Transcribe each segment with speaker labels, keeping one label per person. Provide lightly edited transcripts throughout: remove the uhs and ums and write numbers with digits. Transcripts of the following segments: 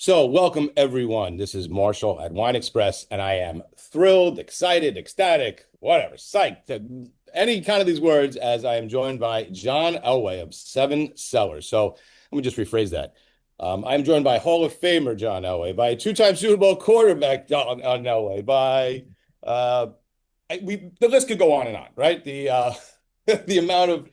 Speaker 1: So, welcome everyone. This is Marshall at Wine Express, and I am thrilled, excited, ecstatic, whatever, psyched, any kind of these words, as I am joined by John Elway of 7Cellars. So, let me just rephrase that. I'm joined by Hall of Famer John Elway, by two-time Super Bowl quarterback John Elway, by the list could go on and on, right? The the amount of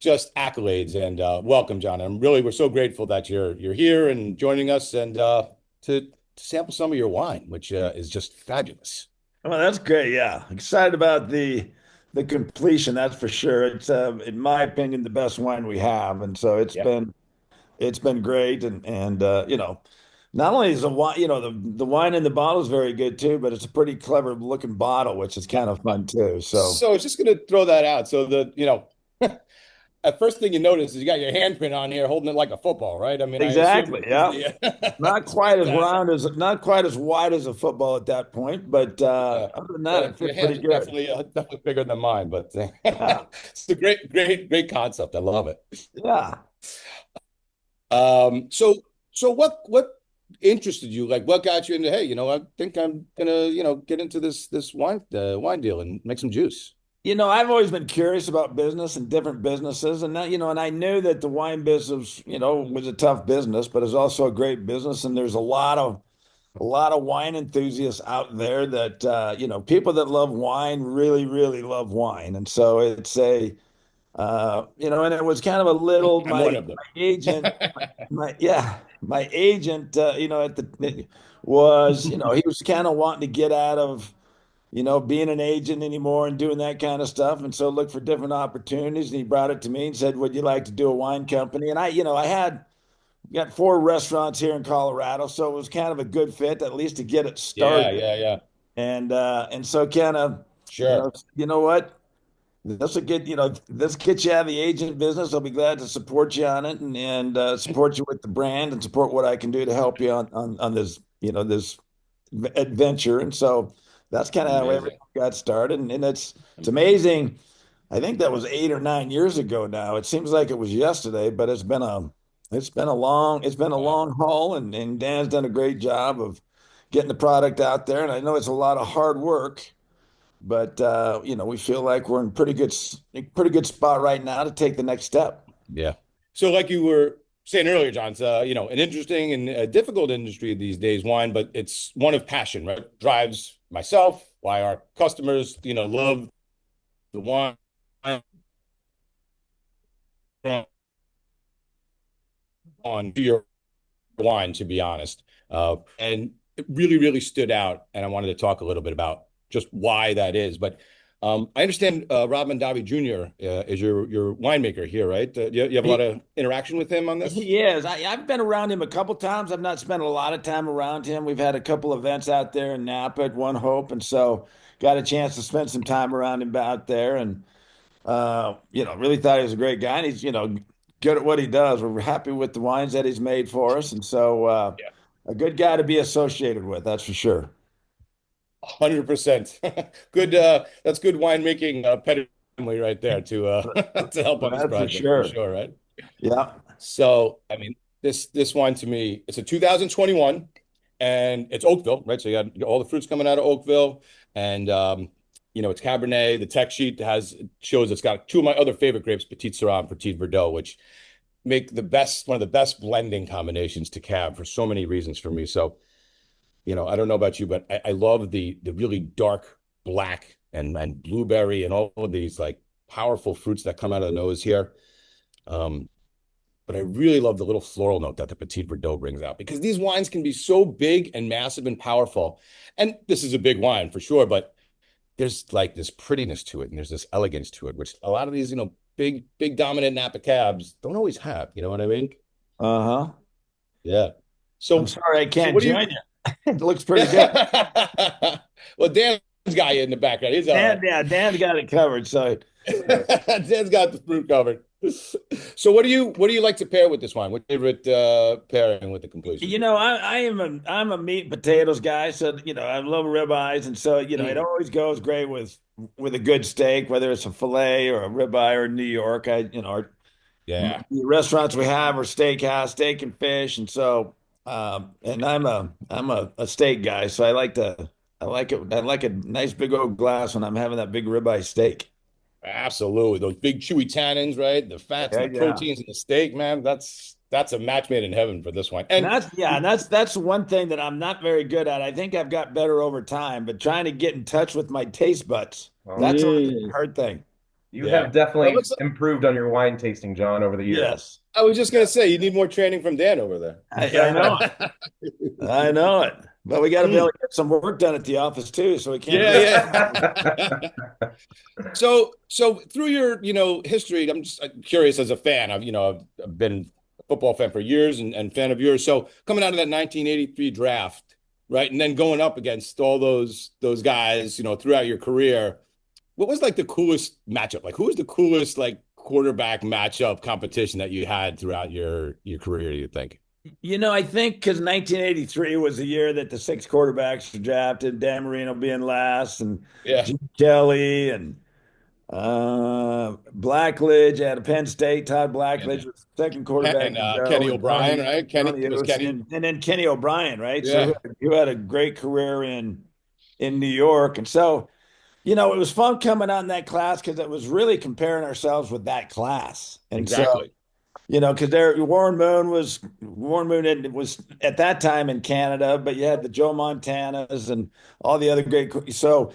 Speaker 1: just accolades and welcome, John. We're so grateful that you're here and joining us and to sample some of your wine, which is just fabulous.
Speaker 2: Well, that's great. Yeah, excited about the completion. That's for sure. It's in my opinion, the best wine we have, and so
Speaker 1: Yeah.
Speaker 2: it's been great. And not only is the wine, the wine in the bottle is very good too, but it's a pretty clever looking bottle, which is kind of fun too. So
Speaker 1: So I was just going to throw that out. So at first thing you notice is you got your handprint on here holding it like a football, right? I mean, I assume
Speaker 2: exactly,
Speaker 1: this is
Speaker 2: yeah.
Speaker 1: the
Speaker 2: Not
Speaker 1: it's
Speaker 2: quite as
Speaker 1: fantastic.
Speaker 2: round as not quite as wide as a football at that point, but
Speaker 1: Yeah.
Speaker 2: other than that,
Speaker 1: Yeah,
Speaker 2: it
Speaker 1: your
Speaker 2: fit
Speaker 1: hands
Speaker 2: pretty
Speaker 1: are
Speaker 2: good.
Speaker 1: definitely bigger than mine, but
Speaker 2: Yeah,
Speaker 1: it's a great concept. I love it.
Speaker 2: yeah.
Speaker 1: Um, so so what interested you? Like what got you into, hey, I think I'm gonna, get into this wine deal and make some juice.
Speaker 2: I've always been curious about business and different businesses, and and I knew that the wine business, was a tough business, but it's also a great business. And there's a lot of wine enthusiasts out there that, people that love wine really, really love wine. And so and it was kind of a little,
Speaker 1: I'm one of them.
Speaker 2: my agent, my agent, at the was, he was kind of wanting to get out of being an agent anymore and doing that kind of stuff. And so looked for different opportunities. And he brought it to me and said, would you like to do a wine company? And I had got four restaurants here in Colorado. So it was kind of a good fit, at least to get it
Speaker 1: Yeah,
Speaker 2: started.
Speaker 1: yeah, yeah.
Speaker 2: And so kind of,
Speaker 1: Sure.
Speaker 2: you know what? This will get you out of the agent business. I'll be glad to support you on it and support you with the brand and support what I can do to help you on this, this adventure. And so that's kind of how everything
Speaker 1: Amazing.
Speaker 2: got started. And it's amazing. I think that was 8 or 9 years ago now. It seems like it was yesterday, but
Speaker 1: Wow.
Speaker 2: it's been a long haul, and Dan's done a great job of getting the product out there. And I know it's a lot of hard work, but we feel like we're in pretty good spot right now to take the next step.
Speaker 1: Yeah. So like you were saying earlier, John, it's an interesting and difficult industry these days, wine, but it's one of passion, right? Drives myself, why our customers, love the wine on your wine, to be honest. And it really, really stood out. And I wanted to talk a little bit about just why that is. But I understand Rob Mondavi Jr. Is your winemaker here, right? You have a lot
Speaker 2: He,
Speaker 1: of interaction with him on this?
Speaker 2: he is. I've been around him a couple times. I've not spent a lot of time around him. We've had a couple events out there in Napa at One Hope, and so got a chance to spend some time around him out there. And really thought he was a great guy. And he's, good at what he does. We're happy with the wines that he's made for us. And so
Speaker 1: Yeah.
Speaker 2: a good guy to be associated with, that's for sure.
Speaker 1: 100%. Good. That's good winemaking pedigree right there to to help on this
Speaker 2: That's for
Speaker 1: project for
Speaker 2: sure.
Speaker 1: sure, right?
Speaker 2: Yeah.
Speaker 1: So, I mean, this wine to me, it's a 2021 and it's Oakville, right? So you got all the fruits coming out of Oakville and it's Cabernet. The tech sheet shows it's got two of my other favorite grapes, Petit Syrah and Petit Verdot, which make one of the best blending combinations to Cab for so many reasons for me. So, I don't know about you, but I love the really dark black and blueberry and all of these like powerful fruits that come out of the nose here. Um, but I really love the little floral note that the Petit Verdot brings out because these wines can be so big and massive and powerful. And this is a big wine for sure, but there's like this prettiness to it and there's this elegance to it, which a lot of these, big dominant Napa cabs don't always have. You know what I mean?
Speaker 2: Uh-huh.
Speaker 1: Yeah.
Speaker 2: I'm
Speaker 1: So,
Speaker 2: sorry I
Speaker 1: so
Speaker 2: can't
Speaker 1: what do
Speaker 2: join
Speaker 1: you?
Speaker 2: you. It looks pretty good.
Speaker 1: Well, Dan's got you in the background. He's all
Speaker 2: Dan,
Speaker 1: right.
Speaker 2: yeah, Dan's got it covered. So
Speaker 1: Dan's got the fruit covered. So what do you like to pair with this wine? What favorite pairing with the completion?
Speaker 2: I'm a meat and potatoes guy. So, I love ribeyes. And so, it
Speaker 1: Mm,
Speaker 2: always goes great with a good steak, whether it's a filet or a ribeye or New York. The
Speaker 1: yeah.
Speaker 2: restaurants we have are steakhouse, steak and fish. And so And I'm a steak guy, so I like a nice big old glass when I'm having that big ribeye steak.
Speaker 1: Absolutely. Those big chewy tannins, right? The fats and
Speaker 2: Yeah,
Speaker 1: the
Speaker 2: yeah.
Speaker 1: proteins in the steak, man. That's a match made in heaven for this one.
Speaker 2: And
Speaker 1: And
Speaker 2: that's one thing that I'm not very good at. I think I've got better over time, but trying to get in touch with my taste buds,
Speaker 3: Well,
Speaker 2: that's always a
Speaker 4: Mm.
Speaker 2: hard thing.
Speaker 3: you
Speaker 1: yeah.
Speaker 3: have
Speaker 1: Well, it
Speaker 3: definitely
Speaker 1: looks like,
Speaker 3: improved on your wine tasting, John, over the years.
Speaker 2: Yes.
Speaker 1: I was just gonna
Speaker 3: Yeah.
Speaker 1: say you need more training from Dan over there.
Speaker 2: I know it. I know it. But we got to be able
Speaker 1: Mm.
Speaker 2: to get some work done at the office too, so we can't really.
Speaker 1: Yeah, yeah. So through your, history, I'm just curious as a fan. I've been a football fan for years and fan of yours. So coming out of that 1983 draft, right, and then going up against all those guys, throughout your career, what was like the coolest matchup? Like who was the coolest like quarterback matchup competition that you had throughout your career, you think?
Speaker 2: I think because 1983 was the year that the six quarterbacks were drafted, Dan Marino being last, and
Speaker 1: Yeah.
Speaker 2: Jim Kelly and Blackledge out of Penn State. Todd
Speaker 1: And
Speaker 2: Blackledge was the second quarterback
Speaker 1: and
Speaker 2: to go,
Speaker 1: Kenny
Speaker 2: and
Speaker 1: O'Brien, right? Kenny
Speaker 2: Tony
Speaker 1: it was
Speaker 2: Osi,
Speaker 1: Kenny.
Speaker 2: and then Kenny O'Brien, right? So
Speaker 1: Yeah.
Speaker 2: who had a great career in New York, and so it was fun coming out in that class because it was really comparing ourselves with that class, and so.
Speaker 1: Exactly.
Speaker 2: Because there Warren Moon was at that time in Canada, but you had the Joe Montanas and all the other great. So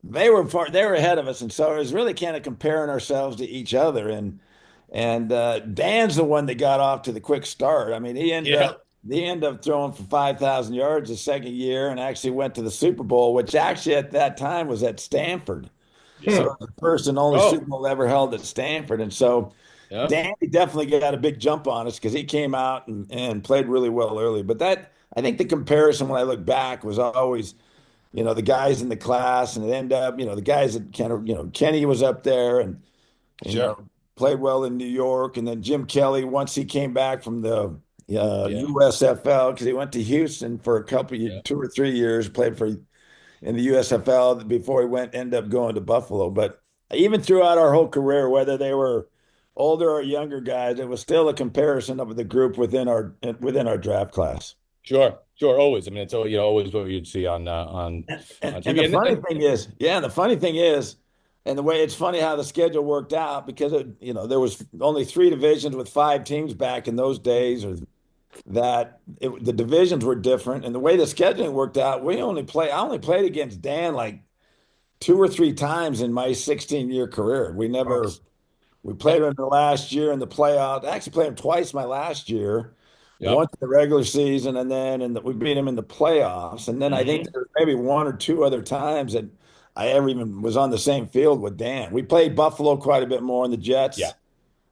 Speaker 2: they were ahead of us, and so it was really kind of comparing ourselves to each other. And Dan's the one that got off to the quick start. I mean,
Speaker 1: Yeah.
Speaker 2: he ended up throwing for 5,000 yards the second year, and actually went to the Super Bowl, which actually at that time was at Stanford. So
Speaker 1: Yeah.
Speaker 2: it was the first and only Super
Speaker 1: Oh,
Speaker 2: Bowl ever held at Stanford, and so.
Speaker 1: yeah.
Speaker 2: Danny definitely got a big jump on us because he came out and played really well early. But I think the comparison when I look back was always, the guys in the class and it ended up, the guys that kind of, Kenny was up there and, you
Speaker 1: Sure.
Speaker 2: know, played well in New York. And then Jim Kelly, once he came back from the
Speaker 1: Yeah.
Speaker 2: USFL, because he went to Houston for a couple of
Speaker 1: Yeah.
Speaker 2: 2 or 3 years, played for in the USFL before ended up going to Buffalo. But even throughout our whole career, whether they were older or younger guys, it was still a comparison of the group within our draft class.
Speaker 1: Sure. Sure. Always. I mean, it's always what you'd see on
Speaker 2: And the
Speaker 1: TV.
Speaker 2: funny thing is, yeah, the funny thing is, and the way it's funny how the schedule worked out because there was only three divisions with five teams back in those days, or the divisions were different, and the way the scheduling worked out, I only played against Dan like 2 or 3 times in my 16-year career. We played him in the last year in the playoffs. I actually played him twice my last year,
Speaker 1: Yep.
Speaker 2: once in the regular season, and then we beat him in the playoffs. And then I think
Speaker 1: Hmm.
Speaker 2: there was maybe one or two other times that I ever even was on the same field with Dan. We played Buffalo quite a bit more in the
Speaker 1: Yeah.
Speaker 2: Jets.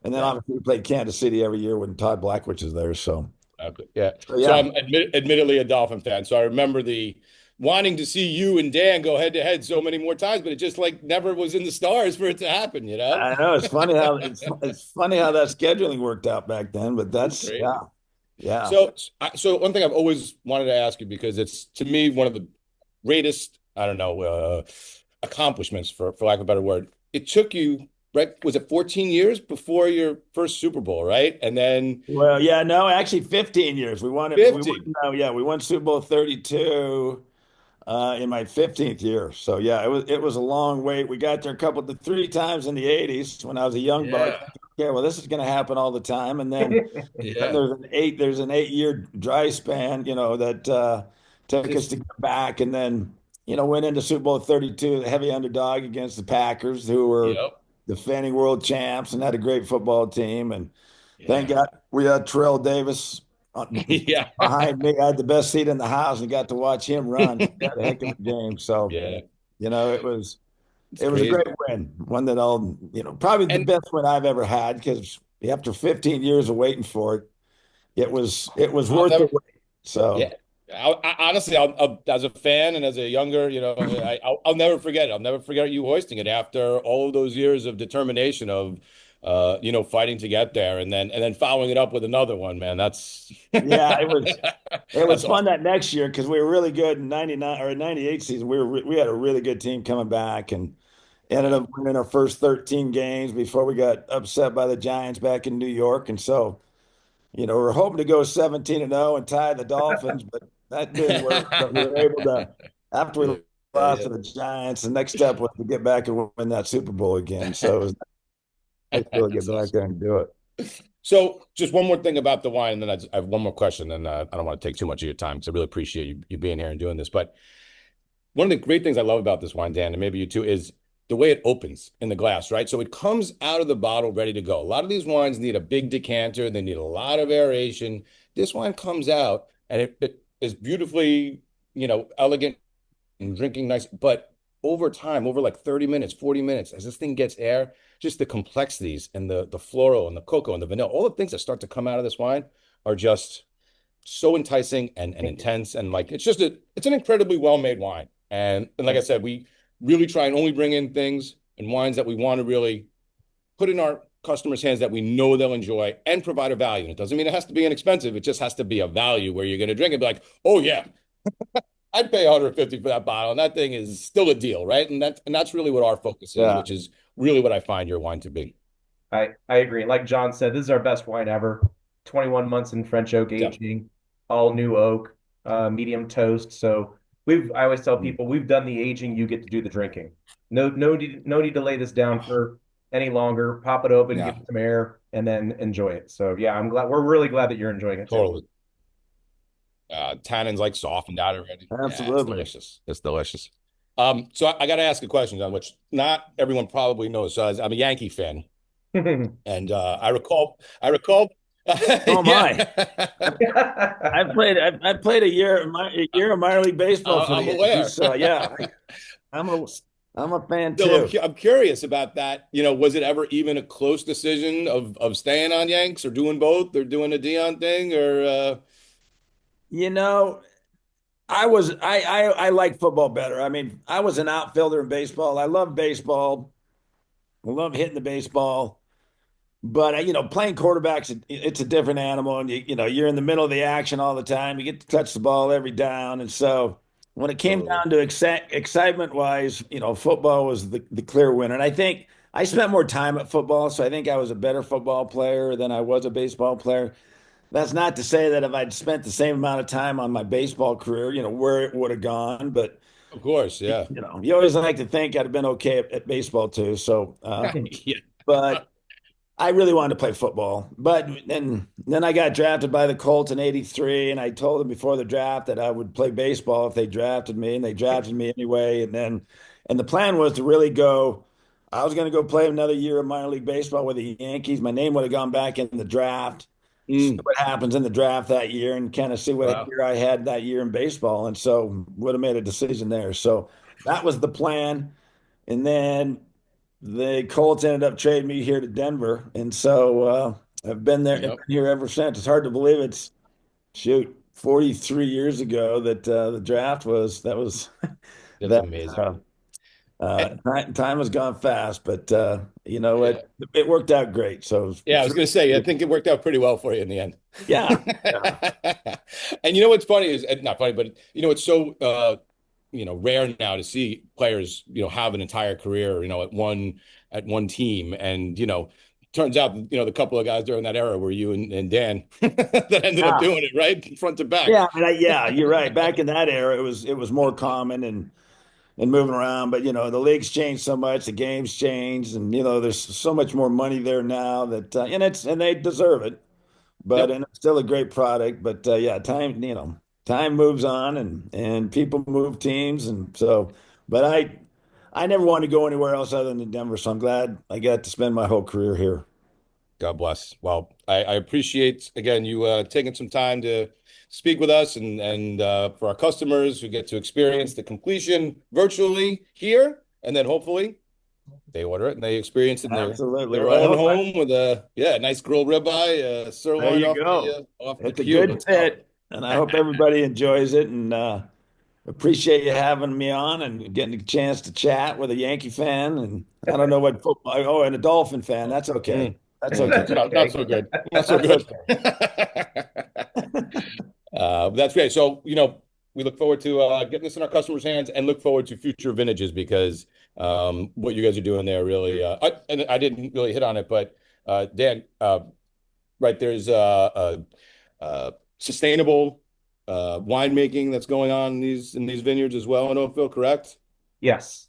Speaker 2: And then
Speaker 1: Yeah.
Speaker 2: obviously we played Kansas City every year when Todd Blackwich was there.
Speaker 1: Okay. Yeah.
Speaker 2: So
Speaker 1: So
Speaker 2: yeah.
Speaker 1: I'm admittedly a Dolphin fan. So I remember the wanting to see you and Dan go head to head so many more times, but it just like never was in the stars for it to happen, you know?
Speaker 2: I know it's funny how that scheduling worked out back then, but
Speaker 1: It's
Speaker 2: that's yeah,
Speaker 1: crazy.
Speaker 2: yeah.
Speaker 1: So one thing I've always wanted to ask you because it's to me one of the greatest, I don't know, accomplishments for lack of a better word. It took you, right? Was it 14 years before your first Super Bowl, right? And then
Speaker 2: Well, yeah, no, actually 15 years. We won it.
Speaker 1: 50.
Speaker 2: Yeah, we won Super Bowl 32 in my 15th year. So yeah, it was a long wait. We got there 3 times in the 80s when I was a young buck.
Speaker 1: Yeah.
Speaker 2: Yeah, well, this is going to happen all the time. And then
Speaker 1: Yeah.
Speaker 2: there's an 8-year dry span, that took us to get back, and then went into Super Bowl 32, the heavy underdog against the Packers, who were
Speaker 1: Yep.
Speaker 2: defending world champs and had a great football team. And thank
Speaker 1: Yeah.
Speaker 2: God we had Terrell Davis
Speaker 1: Yeah.
Speaker 2: behind me. I had the best seat in the house and got to watch him run. He had a heck of a game. So,
Speaker 1: Yeah.
Speaker 2: it was
Speaker 1: It's
Speaker 2: it was a
Speaker 1: crazy.
Speaker 2: great win. One that probably the
Speaker 1: And
Speaker 2: best win I've ever had because after 15 years of waiting for it, it was
Speaker 1: I'll
Speaker 2: worth the
Speaker 1: never,
Speaker 2: wait. So
Speaker 1: yeah. Honestly, as a fan and as a younger, I'll never forget it. I'll never forget you hoisting it after all of those years of determination of, fighting to get there, and then following it up with another one, man. That's
Speaker 2: yeah, it was
Speaker 1: that's
Speaker 2: fun
Speaker 1: awesome.
Speaker 2: that next year because we were really good in 99 or 98 season. We had a really good team coming back and ended
Speaker 1: Yeah.
Speaker 2: up winning our first 13 games before we got upset by the Giants back in New York. And so we're hoping to go 17-0 and tie the Dolphins, but that didn't work. But we were able to, after we
Speaker 1: Yeah,
Speaker 2: lost
Speaker 1: yeah.
Speaker 2: to the Giants, the next step was to get back and win that Super Bowl again. So it was nice to really get
Speaker 1: That's
Speaker 2: back
Speaker 1: awesome.
Speaker 2: there and do it.
Speaker 1: So, just one more thing about the wine, and then I have one more question, and I don't want to take too much of your time because I really appreciate you being here and doing this. But one of the great things I love about this wine, Dan, and maybe you too, is the way it opens in the glass, right? So it comes out of the bottle ready to go. A lot of these wines need a big decanter, they need a lot of aeration. This wine comes out and it is beautifully, elegant and drinking nice, but over time, over like 30 minutes, 40 minutes, as this thing gets air, just the complexities and the floral and the cocoa and the vanilla, all the things that start to come out of this wine are just so enticing and intense. And like it's an incredibly well-made wine. And like I said, we really try and only bring in things and wines that we want to really put in our customers' hands that we know they'll enjoy and provide a value. And it doesn't mean it has to be inexpensive. It just has to be a value where you're going to drink and be like, oh yeah, I'd pay 150 for that bottle, and that thing is still a deal, right? And that's really what our focus is,
Speaker 2: Yeah,
Speaker 1: which is really what I find your wine to be.
Speaker 3: I agree. Like John said, this is our best wine ever. 21 months in French oak
Speaker 1: Yeah.
Speaker 3: aging, all new oak, medium toast. So I always tell
Speaker 2: mm,
Speaker 3: people we've done the aging, you get to do the drinking. No need to lay this down for any longer. Pop it open, give
Speaker 1: Yeah,
Speaker 3: it some air, and then enjoy it. So yeah, we're really glad that you're enjoying it too.
Speaker 1: totally. Tannins like softened out already. Yeah, it's
Speaker 2: absolutely.
Speaker 1: delicious. It's delicious. So I got to ask a question, John, which not everyone probably knows. So I'm a Yankee fan, and I recall,
Speaker 2: Oh my.
Speaker 1: yeah.
Speaker 2: I played a year of minor league baseball for the
Speaker 1: I'm aware.
Speaker 2: Yankees. So yeah, I'm a I'm a fan
Speaker 1: Still,
Speaker 2: too.
Speaker 1: I'm curious about that. Was it ever even a close decision of staying on Yanks or doing both or doing a Dion thing or
Speaker 2: You know, I like football better. I mean, I was an outfielder in baseball. I love baseball. I love hitting the baseball. But playing quarterbacks, it's a different animal, and you're in the middle of the action all the time. You get to touch the ball every down, and so when it came
Speaker 1: totally?
Speaker 2: down to excitement wise, football was the clear winner. And I think I spent more time at football, so I think I was a better football player than I was a baseball player. That's not to say that if I'd spent the same amount of time on my baseball career, where it would have gone. But
Speaker 1: Of course, yeah.
Speaker 2: you always like to think I'd have been okay at baseball too. So,
Speaker 1: Yeah.
Speaker 2: but I really wanted to play football, but then I got drafted by the Colts in '83, and I told them before the draft that I would play baseball if they drafted me, and they drafted me anyway. And the plan was to really go. I was going to go play another year of minor league baseball with the Yankees. My name would have gone back in the draft. See
Speaker 1: Mm,
Speaker 2: what happens in the draft that year, and kind of see what
Speaker 1: wow.
Speaker 2: year I had that year in baseball, and so would have made a decision there. So that was the plan. And then the Colts ended up trading me here to Denver, and so I've been there, been
Speaker 1: Yep.
Speaker 2: here ever since. It's hard to believe it's shoot 43 years ago that the draft was. That was
Speaker 1: That's
Speaker 2: that.
Speaker 1: amazing.
Speaker 2: Time has gone fast, but
Speaker 1: Yeah.
Speaker 2: it worked out great. So
Speaker 1: Yeah, I was gonna say, I think it worked out pretty well for you in the end.
Speaker 2: yeah, yeah,
Speaker 1: And what's funny is not funny, but it's so rare now to see players, have an entire career, at one team. And turns out, the couple of guys during that era were you and Dan that ended up
Speaker 2: yeah,
Speaker 1: doing it, right? Front to back.
Speaker 2: yeah. Yeah, you're right. Back in that era, it was more common and moving around. But the league's changed so much, the game's changed, and there's so much more money there now that and they deserve it. But
Speaker 1: Yep.
Speaker 2: and it's still a great product. But yeah, time moves on, and people move teams, and so. But I never wanted to go anywhere else other than Denver, so I'm glad I got to spend my whole career here.
Speaker 1: God bless. Well, I appreciate again you taking some time to speak with us and for our customers who get to experience the completion virtually here, and then hopefully they order it and they experience it in their
Speaker 2: Absolutely.
Speaker 1: their
Speaker 2: Well,
Speaker 1: own home with a nice grilled ribeye,
Speaker 2: there
Speaker 1: sirloin
Speaker 2: you
Speaker 1: off
Speaker 2: go.
Speaker 1: the
Speaker 2: It's a
Speaker 1: cube.
Speaker 2: good
Speaker 1: Let's go.
Speaker 2: fit, and I hope everybody enjoys it. And appreciate you having me on and getting a chance to chat with a Yankee fan. And I don't know what football. Oh, and a Dolphin fan. That's okay.
Speaker 1: Mm.
Speaker 2: That's
Speaker 3: That's
Speaker 2: okay.
Speaker 1: Not
Speaker 3: okay.
Speaker 1: so good. Not so
Speaker 2: That's
Speaker 1: good.
Speaker 2: okay.
Speaker 1: That's great. So, we look forward to getting this in our customers' hands and look forward to future vintages because what you guys are doing there really, and I didn't really hit on it, but Dan, right? There's sustainable winemaking that's going on in these vineyards as well in Oakville, correct?
Speaker 3: Yes.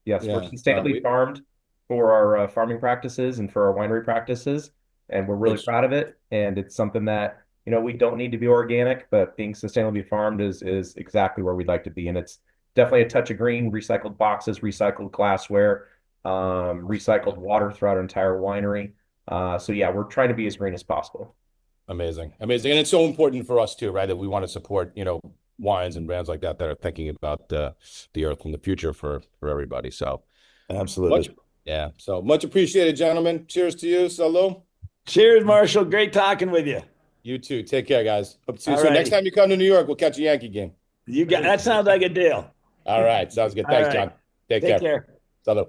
Speaker 3: Yes, we're
Speaker 1: Yeah.
Speaker 3: sustainably farmed for our farming practices and for our winery practices, and we're really
Speaker 1: Which
Speaker 3: proud of it. And it's something that, we don't need to be organic, but being sustainably farmed is exactly where we'd like to be. And it's definitely a touch of green, recycled boxes, recycled glassware, recycled water throughout our entire winery. So yeah, we're trying to be as green as possible.
Speaker 1: Amazing, amazing, and it's so important for us too, right? That we want to support, wines and brands like that that are thinking about the earth and the future for everybody. So much,
Speaker 2: Absolutely.
Speaker 1: yeah. So much appreciated, gentlemen. Cheers to you. Salud.
Speaker 2: Cheers, Marshall. Great talking with you.
Speaker 1: You too. Take care, guys. Hope to see you
Speaker 2: All
Speaker 1: soon. Next
Speaker 2: righty.
Speaker 1: time you come to New York, we'll catch a Yankee game.
Speaker 2: You got that sounds like a deal.
Speaker 1: All right. Sounds good.
Speaker 2: All
Speaker 1: Thanks,
Speaker 2: right.
Speaker 1: John. Take
Speaker 2: Take
Speaker 1: care.
Speaker 2: care.
Speaker 1: Salud.